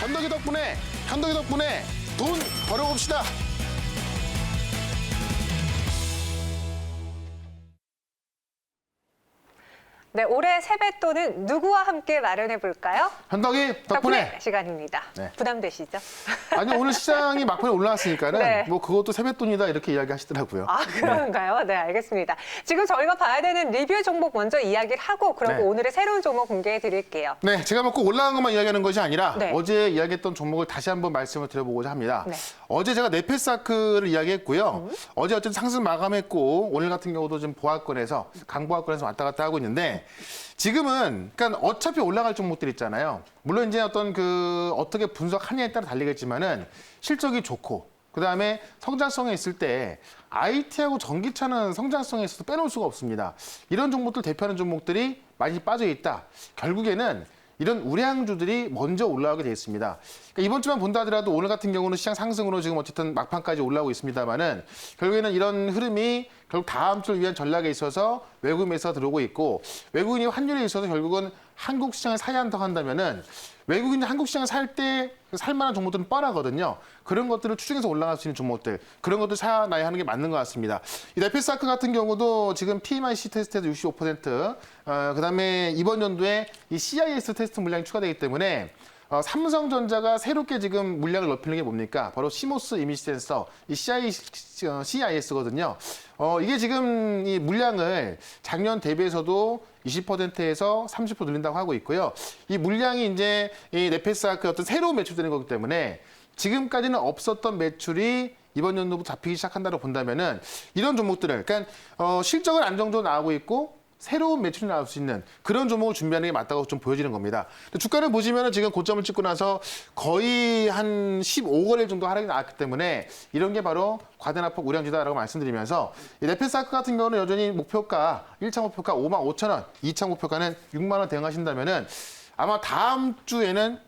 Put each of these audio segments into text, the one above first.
현덕이 덕분에 돈 벌어봅시다. 네, 올해 세뱃돈은 누구와 함께 마련해 볼까요? 현덕이 덕분에. 시간입니다. 네. 부담되시죠? 아니 오늘 시장이 막판에 올라왔으니까는 네. 뭐 그것도 세뱃돈이다 이렇게 이야기하시더라고요. 아, 그런가요? 네, 알겠습니다. 지금 저희가 봐야 되는 리뷰 종목 먼저 이야기를 하고 그리고 네. 오늘의 새로운 종목 공개해 드릴게요. 네, 제가 꼭 올라간 것만 이야기하는 것이 아니라 네. 어제 이야기했던 종목을 다시 한번 말씀을 드려보고자 합니다. 네. 어제 제가 네페사크를 이야기했고요. 어제 어쨌든 상승 마감했고 오늘 같은 경우도 좀 보합권에서 강보합권에서 왔다 갔다 하고 있는데 지금은 그러니까 어차피 올라갈 종목들 있잖아요. 물론 이제 어떤 어떻게 분석하냐에 따라 달리겠지만은 실적이 좋고 그다음에 성장성에 있을 때 IT하고 전기차는 성장성에 있어서 빼놓을 수가 없습니다. 이런 종목들 대표하는 종목들이 많이 빠져 있다. 결국에는 이런 우량주들이 먼저 올라가게 돼 있습니다. 그러니까 이번 주만 본다 하더라도 오늘 같은 경우는 시장 상승으로 지금 어쨌든 막판까지 올라오고 있습니다만은 결국에는 이런 흐름이 결국 다음 주를 위한 전략에 있어서 외국인에서 들어오고 있고 외국인이 환율에 있어서 결국은 한국 시장을 사야 한다고 한다면은 외국인이 한국 시장을 살 때 살만한 종목들은 뻔하거든요. 그런 것들을 추정해서 올라갈 수 있는 종목들 그런 것들 사놔야 하는 게 맞는 것 같습니다. 이 네페사크 같은 경우도 지금 PMIC 테스트에서 65%, 그다음에 이번 연도에 이 CIS 테스트 물량이 추가되기 때문에 삼성전자가 새롭게 지금 물량을 넓히는 게 뭡니까? 바로 시모스 이미지 센서, 이 CIS거든요. 이게 지금 이 물량을 작년 대비해서도 20%에서 30% 늘린다고 하고 있고요. 이 물량이 이제 이 네페사크 어떤 새로운 매출되는 거기 때문에 지금까지는 없었던 매출이 이번 연도부터 잡히기 시작한다고 본다면은 이런 종목들을, 그러니까 실적은 안정적으로 나오고 있고 새로운 매출이 나올 수 있는 그런 종목을 준비하는 게 맞다고 좀 보여지는 겁니다. 주가를 보시면은 지금 고점을 찍고 나서 거의 한 15거래일 정도 하락이 나왔기 때문에 이런 게 바로 과대납폭 우량주다라고 말씀드리면서 이 네페사크 같은 경우는 여전히 목표가 1차 목표가 55,000원, 2차 목표가는 6만 원 대응하신다면은 아마 다음 주에는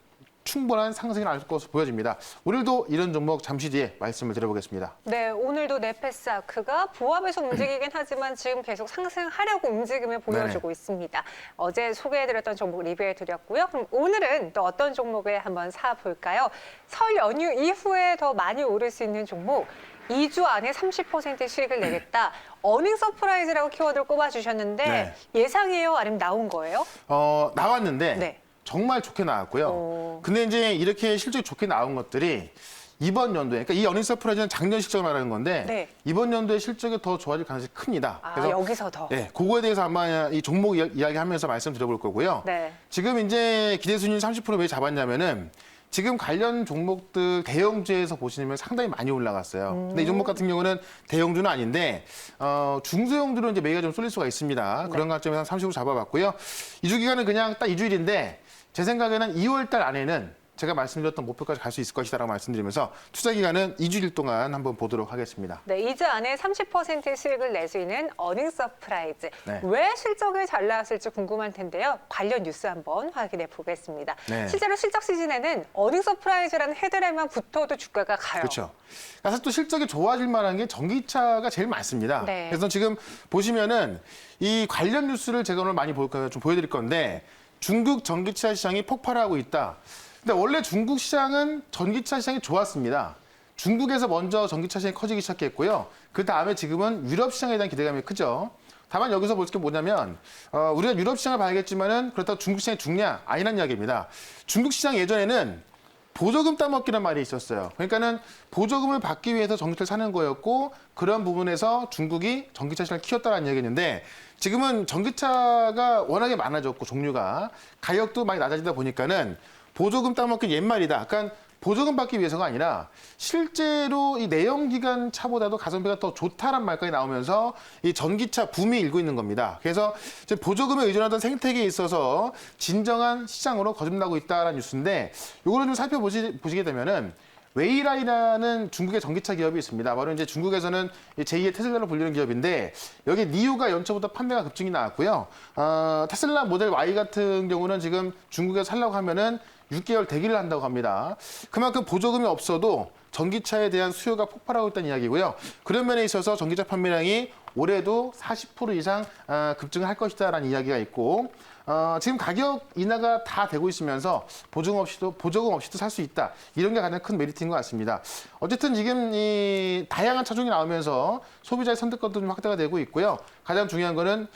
충분한 상승이 나올 것으로 보여집니다. 오늘도 이런 종목 잠시 뒤에 말씀을 드려보겠습니다. 네, 오늘도 네페사크가 보합에서 움직이긴 하지만 지금 계속 상승하려고 움직임을 보여주고 있습니다. 어제 소개해드렸던 종목 리뷰해드렸고요. 그럼 오늘은 또 어떤 종목을 한번 사볼까요? 설 연휴 이후에 더 많이 오를 수 있는 종목. 2주 안에 30% 수익을 내겠다. 어닝 서프라이즈라고 키워드를 꼽아주셨는데 네. 예상이에요? 아니면 나온 거예요? 나왔는데 네. 정말 좋게 나왔고요. 근데 이제 이렇게 실적이 좋게 나온 것들이 이번 연도에, 그러니까 이 어닝 서프라이즈는 작년 실적을 말하는 건데 네. 이번 연도에 실적이 더 좋아질 가능성이 큽니다. 아, 여기서 더. 네, 그거에 대해서 아마 이 종목 이야기하면서 말씀드려볼 거고요. 네. 지금 이제 기대 수익률 30% 왜 잡았냐면은 지금 관련 종목들 대형주에서 보시면 상당히 많이 올라갔어요. 근데 이 종목 같은 경우는 대형주는 아닌데 중소형주는 이제 매기가 좀 쏠릴 수가 있습니다. 그런 관점에서 한 30% 잡아봤고요. 이주 기간은 그냥 딱 2주일인데 제 생각에는 2월 달 안에는 제가 말씀드렸던 목표까지 갈 수 있을 것이다라고 말씀드리면서 투자 기간은 2주일 동안 한번 보도록 하겠습니다. 네, 2주 안에 30% 수익을 낼 수 있는 어닝 서프라이즈. 네. 왜 실적을 잘 나왔을지 궁금할 텐데요. 관련 뉴스 한번 확인해 보겠습니다. 네. 실제로 실적 시즌에는 어닝 서프라이즈라는 헤드라인만 붙어도 주가가 가요. 그렇죠. 사실 또 실적이 좋아질 만한 게 전기차가 제일 많습니다. 네. 그래서 지금 보시면은 이 관련 뉴스를 제가 오늘 많이 좀 보여드릴 건데 중국 전기차 시장이 폭발하고 있다. 근데 원래 중국 시장은 전기차 시장이 좋았습니다. 중국에서 먼저 전기차 시장이 커지기 시작했고요. 그 다음에 지금은 유럽 시장에 대한 기대감이 크죠. 다만 여기서 볼 게 뭐냐면 우리가 유럽 시장을 봐야겠지만은 그렇다고 중국 시장이 죽냐? 아니란 이야기입니다. 중국 시장 예전에는 보조금 따먹기란 말이 있었어요. 그러니까는 보조금을 받기 위해서 전기차를 사는 거였고 그런 부분에서 중국이 전기차 시장을 키웠다는 얘기였는데 지금은 전기차가 워낙에 많아졌고 종류가 가격도 많이 낮아지다 보니까는 보조금 따먹기 옛말이다. 약간 보조금 받기 위해서가 아니라 실제로 이 내연기관 차보다도 가성비가 더 좋다란 말까지 나오면서 이 전기차 붐이 일고 있는 겁니다. 그래서 보조금에 의존하던 생태계에 있어서 진정한 시장으로 거듭나고 있다는 뉴스인데 이거를 좀 살펴보시게 되면은 웨이라이라는 중국의 전기차 기업이 있습니다. 바로 이제 중국에서는 제2의 테슬라로 불리는 기업인데 여기 니오가 연초부터 판매가 급증이 나왔고요. 테슬라 모델 Y 같은 경우는 지금 중국에서 살려고 하면은 6개월 대기를 한다고 합니다. 그만큼 보조금이 없어도 전기차에 대한 수요가 폭발하고 있다는 이야기고요. 그런 면에 있어서 전기차 판매량이 올해도 40% 이상 급증을 할 것이다라는 이야기가 있고 지금 가격 인하가 다 되고 있으면서 보조금 없이도 살 수 있다. 이런 게 가장 큰 메리트인 것 같습니다. 어쨌든 지금 이 다양한 차종이 나오면서 소비자의 선택권도 좀 확대가 되고 있고요. 가장 중요한 거는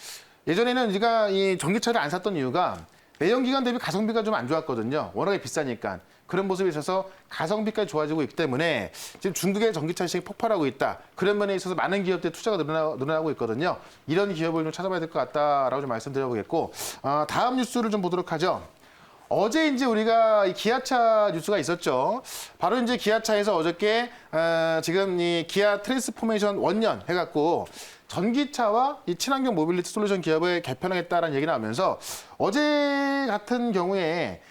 예전에는 우리가 이 전기차를 안 샀던 이유가 내연 기관 대비 가성비가 좀 안 좋았거든요. 워낙에 비싸니까. 그런 모습에 있어서 가성비까지 좋아지고 있기 때문에 지금 중국의 전기차 시장이 폭발하고 있다. 그런 면에 있어서 많은 기업들의 투자가 늘어나고 있거든요. 이런 기업을 좀 찾아봐야 될 것 같다라고 좀 말씀드려보겠고, 다음 뉴스를 좀 보도록 하죠. 어제 이제 우리가 이 기아차 뉴스가 있었죠. 바로 이제 기아차에서 어저께 지금 이 기아 트랜스포메이션 원년 해갖고 전기차와 이 친환경 모빌리티 솔루션 기업을 개편하겠다라는 얘기 나오면서 어제 같은 경우에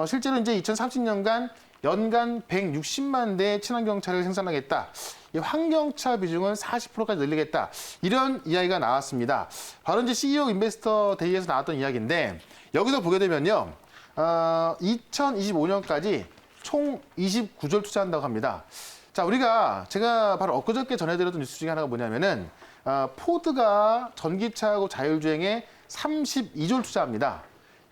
실제로 이제 2030년간 연간 160만 대 친환경차를 생산하겠다. 이 환경차 비중을 40%까지 늘리겠다. 이런 이야기가 나왔습니다. 바로 이제 CEO 인베스터 데이에서 나왔던 이야기인데 여기서 보게 되면요. 2025년까지 총 29조를 투자한다고 합니다. 자, 제가 바로 엊그저께 전해드렸던 뉴스 중에 하나가 뭐냐면은 포드가 전기차하고 자율주행에 32조를 투자합니다.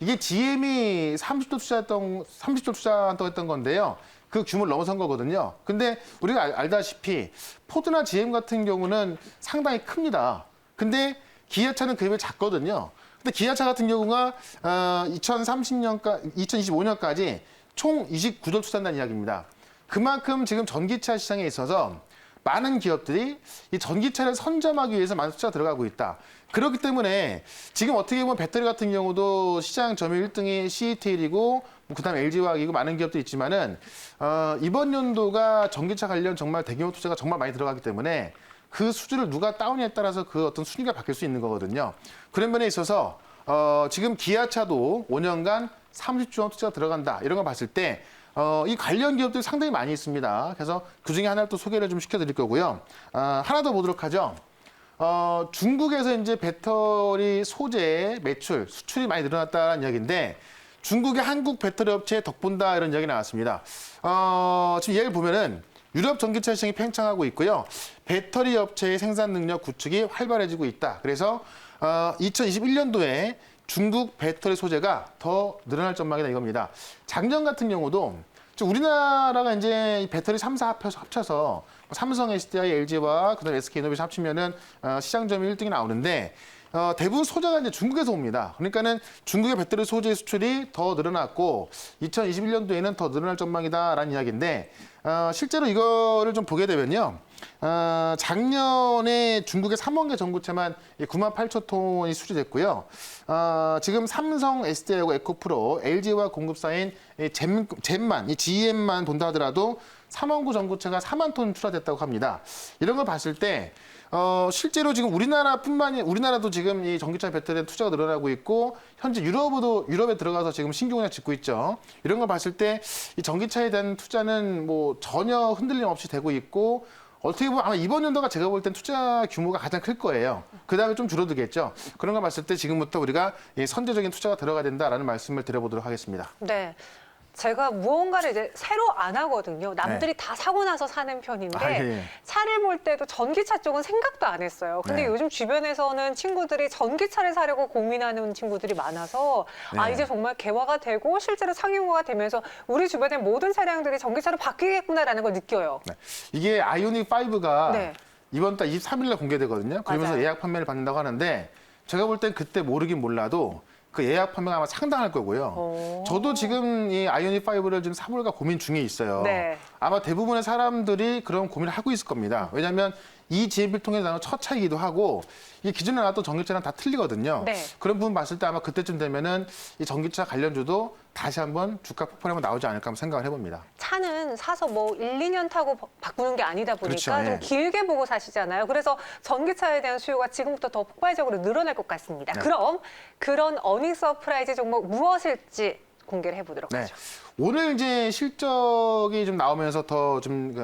이게 GM이 30조 투자한다고 했던 건데요. 그 규모를 넘어선 거거든요. 근데 우리가 알다시피 포드나 GM 같은 경우는 상당히 큽니다. 근데 기아차는 그에 비해 작거든요. 근데 기아차 같은 경우가 2025년까지 총 29조를 투자한다는 이야기입니다. 그만큼 지금 전기차 시장에 있어서 많은 기업들이 이 전기차를 선점하기 위해서 많은 투자가 들어가고 있다. 그렇기 때문에 지금 어떻게 보면 배터리 같은 경우도 시장 점유율 1등이 CATL이고 그다음에 LG화학이고 많은 기업들이 있지만은 이번 연도가 전기차 관련 정말 대규모 투자가 정말 많이 들어가기 때문에 그 수주를 누가 따오냐에 따라서 그 어떤 순위가 바뀔 수 있는 거거든요. 그런 면에 있어서 지금 기아차도 5년간 30조 원 투자가 들어간다. 이런 거 봤을 때 이 관련 기업들이 상당히 많이 있습니다. 그래서 그중에 하나를 또 소개를 좀 시켜드릴 거고요. 하나 더 보도록 하죠. 중국에서 이제 배터리 소재 매출, 수출이 많이 늘어났다는 이야기인데 중국의 한국 배터리 업체에 덕본다 이런 이야기 나왔습니다. 지금 얘를 보면은 유럽 전기차 시장이 팽창하고 있고요. 배터리 업체의 생산 능력 구축이 활발해지고 있다. 그래서 2021년도에 중국 배터리 소재가 더 늘어날 전망이다 이겁니다. 작년 같은 경우도 우리나라가 이제 이 배터리 3사 합쳐서 삼성, SDI, LG와 그다음에 SK이노베이션 합치면은 시장 점유율 1등이 나오는데 대부분 소재가 이제 중국에서 옵니다. 그러니까는 중국의 배터리 소재 수출이 더 늘어났고 2021년도에는 더 늘어날 전망이다라는 이야기인데 실제로 이거를 좀 보게 되면요. 작년에 중국의 3원계 전구체만 98,000톤이 수주됐고요. 지금 삼성, SDI하고 에코프로, LG와 공급사인 젠만, 이 GM만 본다 하더라도 3원구 전구체가 4만 톤 출하됐다고 합니다. 이런 걸 봤을 때 실제로 지금 우리나라도 지금 이 전기차 배터리에 투자가 늘어나고 있고 현재 유럽에 들어가서 지금 신규 공약 짓고 있죠. 이런 걸 봤을 때 이 전기차에 대한 투자는 뭐 전혀 흔들림 없이 되고 있고 어떻게 보면 아마 이번 연도가 제가 볼 땐 투자 규모가 가장 클 거예요. 그 다음에 좀 줄어들겠죠. 그런 걸 봤을 때 지금부터 우리가 이 선제적인 투자가 들어가야 된다라는 말씀을 드려보도록 하겠습니다. 네. 제가 무언가를 이제 새로 안 하거든요. 남들이 다 사고 나서 사는 편인데 예. 차를 볼 때도 전기차 쪽은 생각도 안 했어요. 근데 네. 요즘 주변에서는 친구들이 전기차를 사려고 고민하는 친구들이 많아서 네. 이제 정말 개화가 되고 실제로 상용화가 되면서 우리 주변의 모든 차량들이 전기차로 바뀌겠구나라는 걸 느껴요. 네. 이게 아이오닉 5가 네. 이번 달 23일 날 공개되거든요. 그러면서 맞아요. 예약 판매를 받는다고 하는데 제가 볼 땐 그때 모르긴 몰라도 그 예약 판매가 아마 상당할 거고요. 오. 저도 지금 이 아이오닉 5를 좀 사볼까 고민 중에 있어요. 네. 아마 대부분의 사람들이 그런 고민을 하고 있을 겁니다. 왜냐하면 이 GMP를 통해서 나온 첫 차이기도 하고 이 기존에 나왔던 전기차랑 다 틀리거든요. 네. 그런 부분 봤을 때 아마 그때쯤 되면은 이 전기차 관련주도 다시 한번 주가 폭발이 한번 나오지 않을까 한번 생각을 해봅니다. 차는 사서 뭐 1, 2년 타고 바꾸는 게 아니다 보니까 그렇죠, 좀 예. 길게 보고 사시잖아요. 그래서 전기차에 대한 수요가 지금부터 더 폭발적으로 늘어날 것 같습니다. 네. 그럼 그런 어닝 서프라이즈 종목 무엇일지 공개를 해보도록 네. 하죠. 오늘 이제 실적이 좀 나오면서 더 좀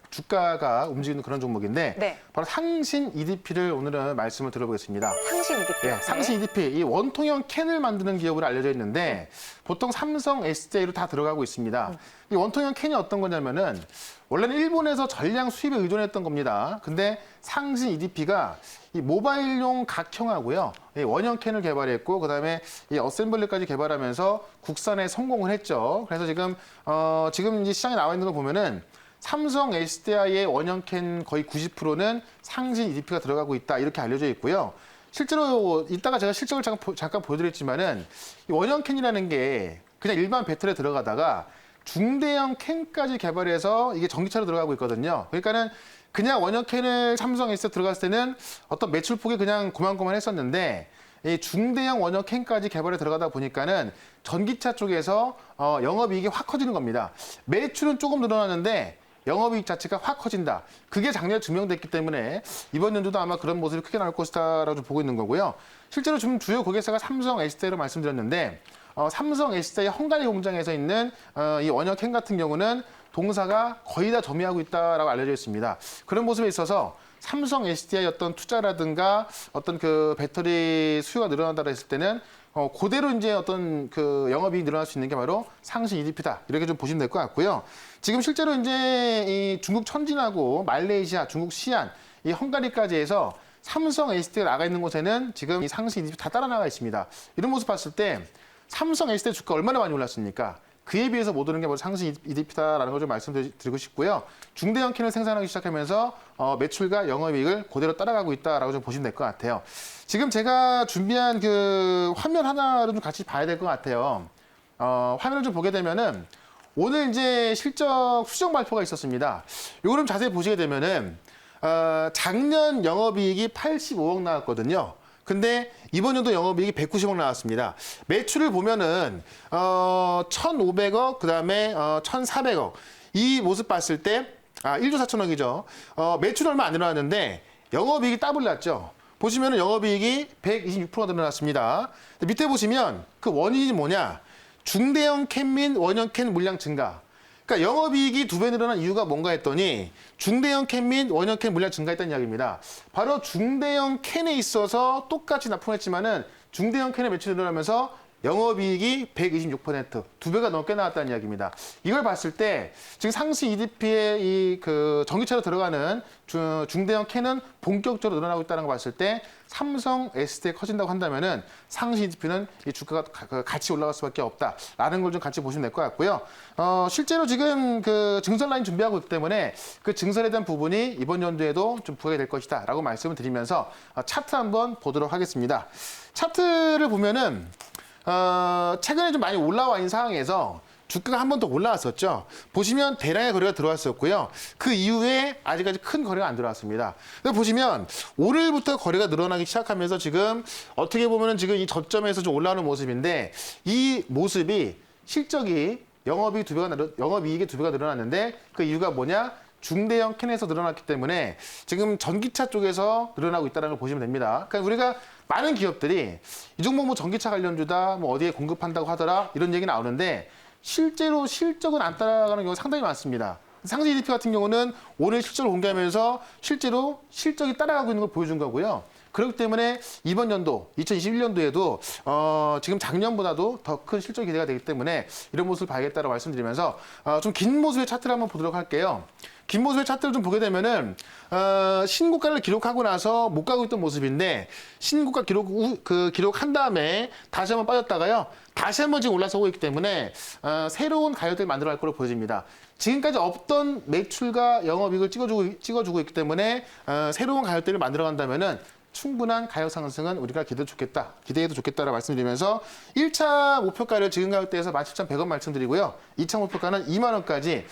주가가 움직이는 그런 종목인데 네. 바로 상신 EDP를 오늘은 말씀을 들어보겠습니다. 상신 EDP. 예, 상신 EDP, 이 원통형 캔을 만드는 기업으로 알려져 있는데 보통 삼성, SJ로 다 들어가고 있습니다. 이 원통형 캔이 어떤 거냐면은 원래는 일본에서 전량 수입에 의존했던 겁니다. 근데 상신 EDP가 이 모바일용 각형하고요, 이 원형 캔을 개발했고 그다음에 이 어셈블리까지 개발하면서 국산에 성공을 했죠. 그래서 지금 이제 시장에 나와 있는 거 보면은 삼성 SDI의 원형 캔 거의 90%는 상신 EDP가 들어가고 있다 이렇게 알려져 있고요. 실제로 이따가 제가 실적을 잠깐 보여드렸지만은 이 원형 캔이라는 게 그냥 일반 배터리에 들어가다가 중대형 캔까지 개발해서 이게 전기차로 들어가고 있거든요. 그러니까는 그냥 원형 캔을 삼성 S에 들어갔을 때는 어떤 매출폭이 그냥 고만고만했었는데 이 중대형 원형 캔까지 개발에 들어가다 보니까는 전기차 쪽에서 영업이익이 확 커지는 겁니다. 매출은 조금 늘어나는데 영업이익 자체가 확 커진다. 그게 작년에 증명됐기 때문에 이번 연도도 아마 그런 모습이 크게 나올 것이다라고 좀 보고 있는 거고요. 실제로 지금 주요 고객사가 삼성 SDI로 말씀드렸는데 삼성 SDI 헝가리 공장에서 있는 이 원형 캔 같은 경우는 동사가 거의 다 점유하고 있다라고 알려져 있습니다. 그런 모습에 있어서 삼성 SDI 어떤 투자라든가 어떤 그 배터리 수요가 늘어난다고 했을 때는 그대로 이제 어떤 그 영업이익이 늘어날 수 있는 게 바로 상신 EDP다. 이렇게 좀 보시면 될 것 같고요. 지금 실제로 이제 이 중국 천진하고 말레이시아, 중국 시안, 이 헝가리까지 해서 삼성 SDI가 나가 있는 곳에는 지금 이 상신 EDP 다 따라 나가 있습니다. 이런 모습 봤을 때 삼성 SDI 주가 얼마나 많이 올랐습니까? 그에 비해서 못 오른 게 바로 상신 EDP다라는 걸 좀 말씀드리고 싶고요. 중대형 캔을 생산하기 시작하면서 매출과 영업이익을 그대로 따라가고 있다라고 좀 보시면 될 것 같아요. 지금 제가 준비한 그 화면 하나를 좀 같이 봐야 될 것 같아요. 화면을 좀 보게 되면은 오늘 이제 실적 수정 발표가 있었습니다. 요거를 좀 자세히 보시게 되면은 작년 영업이익이 85억 나왔거든요. 근데 이번 연도 영업이익이 190억 나왔습니다. 매출을 보면은 1,500억, 그다음에 1,400억. 이 모습 봤을 때 1조 4천억이죠. 매출은 얼마 안 늘어났는데 영업이익이 더블 났죠. 보시면은 영업이익이 126%가 늘어났습니다. 밑에 보시면 그 원인이 뭐냐? 중대형 캔 및 원형 캔 물량 증가. 그러니까 영업이익이 2배 늘어난 이유가 뭔가 했더니 중대형 캔 및 원형 캔 물량 증가했다는 이야기입니다. 바로 중대형 캔에 있어서 똑같이 납품했지만은 중대형 캔의 매출이 늘어나면서 영업이익이 126%, 2배가 넘게 나왔다는 이야기입니다. 이걸 봤을 때 지금 상시 EDP의 이 그 전기차로 들어가는 중대형 캔은 본격적으로 늘어나고 있다는 걸 봤을 때 삼성 SDI 커진다고 한다면은 상시 EDP는 이 주가가 같이 올라갈 수밖에 없다라는 걸 좀 같이 보시면 될 것 같고요. 실제로 지금 그 증설 라인 준비하고 있기 때문에 그 증설에 대한 부분이 이번 연도에도 좀 부각이 될 것이다라고 말씀을 드리면서 차트 한번 보도록 하겠습니다. 차트를 보면은 최근에 좀 많이 올라와 있는 상황에서 주가가 한 번 더 올라왔었죠. 보시면 대량의 거래가 들어왔었고요. 그 이후에 아직까지 큰 거래가 안 들어왔습니다. 근데 보시면 오늘부터 거래가 늘어나기 시작하면서 지금 어떻게 보면은 지금 이 저점에서 좀 올라오는 모습인데 이 모습이 실적이 영업이익이 2배가 늘어났는데 그 이유가 뭐냐? 중대형 캔에서 늘어났기 때문에 지금 전기차 쪽에서 늘어나고 있다는 걸 보시면 됩니다. 그러니까 우리가 많은 기업들이 이 종목 뭐 전기차 관련주다, 뭐 어디에 공급한다고 하더라 이런 얘기 나오는데 실제로 실적은 안 따라가는 경우가 상당히 많습니다. 상시 EDP 같은 경우는 오늘 실적을 공개하면서 실제로 실적이 따라가고 있는 걸 보여준 거고요. 그렇기 때문에 이번 연도 2021년도에도 지금 작년보다도 더 큰 실적이 기대가 되기 때문에 이런 모습을 봐야겠다고 말씀드리면서 좀 긴 모습의 차트를 한번 보도록 할게요. 긴 모습의 차트를 좀 보게 되면은 신고가를 기록하고 나서 못 가고 있던 모습인데 신고가 기록한 다음에 다시 한번 빠졌다가요. 다시 한번 지금 올라서고 있기 때문에 새로운 가격대를 만들어갈 것으로 보여집니다. 지금까지 없던 매출과 영업이익을 찍어주고 있기 때문에 새로운 가격대를 만들어간다면은 충분한 가격 상승은 우리가 기대해도 좋겠다라고 말씀드리면서 1차 목표가를 지금 가격대에서 17,100원 말씀드리고요. 2차 목표가는 2만 원까지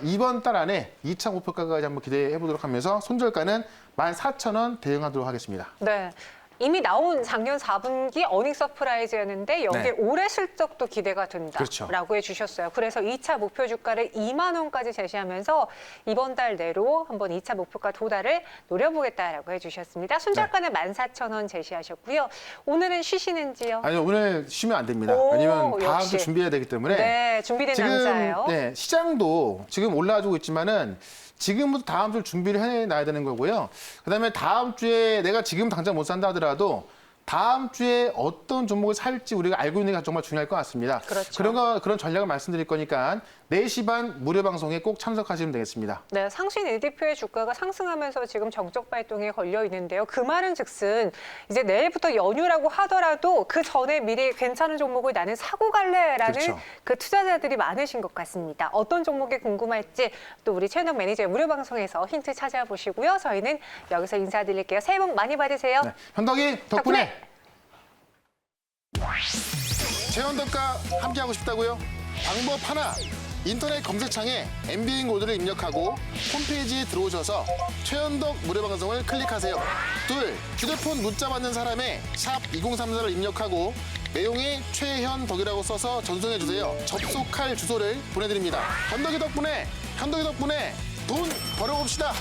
이번 달 안에 2차 목표가까지 한번 기대해 보도록 하면서 손절가는 14,000원 대응하도록 하겠습니다. 네. 이미 나온 작년 4분기 어닝 서프라이즈였는데 여기에 네. 올해 실적도 기대가 된다라고 그렇죠. 해주셨어요. 그래서 2차 목표 주가를 2만 원까지 제시하면서 이번 달 내로 한번 2차 목표가 도달을 노려보겠다라고 해주셨습니다. 순저가는 14,000원 제시하셨고요. 오늘은 쉬시는지요? 아니요, 오늘 쉬면 안 됩니다. 오, 왜냐면 다음 역시. 주 준비해야 되기 때문에. 네, 준비된 남자예요. 네, 시장도 지금 올라가지고 있지만은 지금부터 다음 주 준비를 해놔야 되는 거고요. 그다음에 다음 주에 내가 지금 당장 못 산다 하더라도 다음 주에 어떤 종목을 살지 우리가 알고 있는 게 정말 중요할 것 같습니다. 그렇죠. 그런 전략을 말씀드릴 거니까 4시 반 무료 방송에 꼭 참석하시면 되겠습니다. 네, 상신 1대표의 주가가 상승하면서 지금 정적 발동에 걸려 있는데요. 그 말은 즉슨 이제 내일부터 연휴라고 하더라도 그 전에 미리 괜찮은 종목을 나는 사고 갈래라는 그렇죠. 그 투자자들이 많으신 것 같습니다. 어떤 종목이 궁금할지 또 우리 최현덕 매니저의 무료 방송에서 힌트 찾아보시고요. 저희는 여기서 인사드릴게요. 새해 복 많이 받으세요. 네, 현덕이 덕분에 최현덕과 함께하고 싶다고요? 방법 하나. 인터넷 검색창에 MBN 코드를 입력하고 홈페이지에 들어오셔서 최현덕 무료 방송을 클릭하세요. 둘, 휴대폰 문자 받는 사람의 샵 2034를 입력하고 내용에 최현덕이라고 써서 전송해 주세요. 접속할 주소를 보내드립니다. 현덕이 덕분에 돈 벌어봅시다.